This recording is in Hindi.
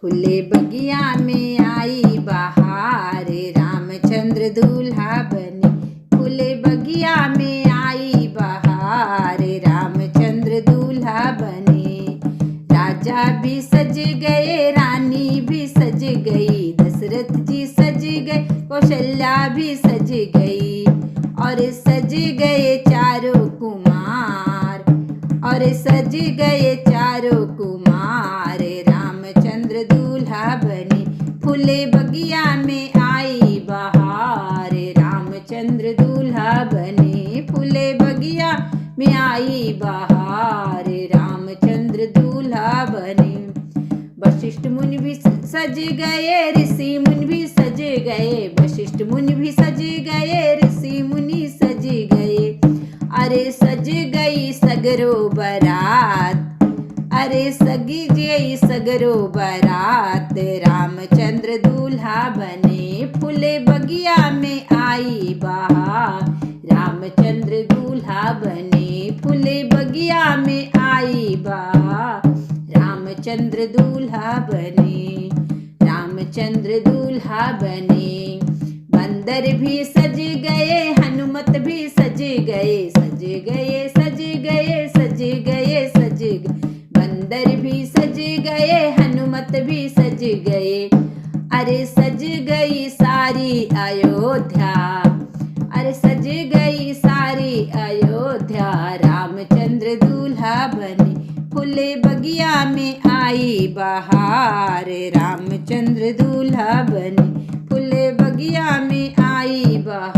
फूले बगिया में आई बहार, रामचंद्र दूल्हा बने। फूले बगिया में आई बहार, रामचंद्र दूल्हा बने। राजा भी सज गए, रानी भी सज गई, दशरथ जी सज गए, कौशल्या भी सज गई, और सज गए चारों कुमार, और सज गए चारों कुमार, रामचंद्र दूल्हा बने। फूले बगिया में आई बहार, रामचंद्र दूल्हा बने। फूले बगिया में आई बहार, रामचंद्र दूल्हा बने। वशिष्ठ मुनि भी सज गए, ऋषि मुनि भी सज गए, वशिष्ठ मुनि भी सज गए, ऋषि मुनि सज गए, अरे सज गई सगरो बारात, अरे सगी जई सगरो बारात, रामचंद्र दूल्हा बने। फूले बगिया में आई बहार, रामचंद्र दूल्हा बने। फूले बगिया में आई बहार, रामचंद्र दूल्हा बने। रामचंद्र दूल्हा बने। बंदर भी सज गए, हनुमत भी सज गए, सज गए सज गए सज गए सज गए, बंदर भी सज गए, हनुमत भी सज गए, अरे सज गई सारी अयोध्या, अरे सज गई सारी अयोध्या, रामचंद्र दूल्हा बने। फूले बगिया में आई बहार, रामचंद्र दूल्हा बने। फूले बगिया में आई बहार।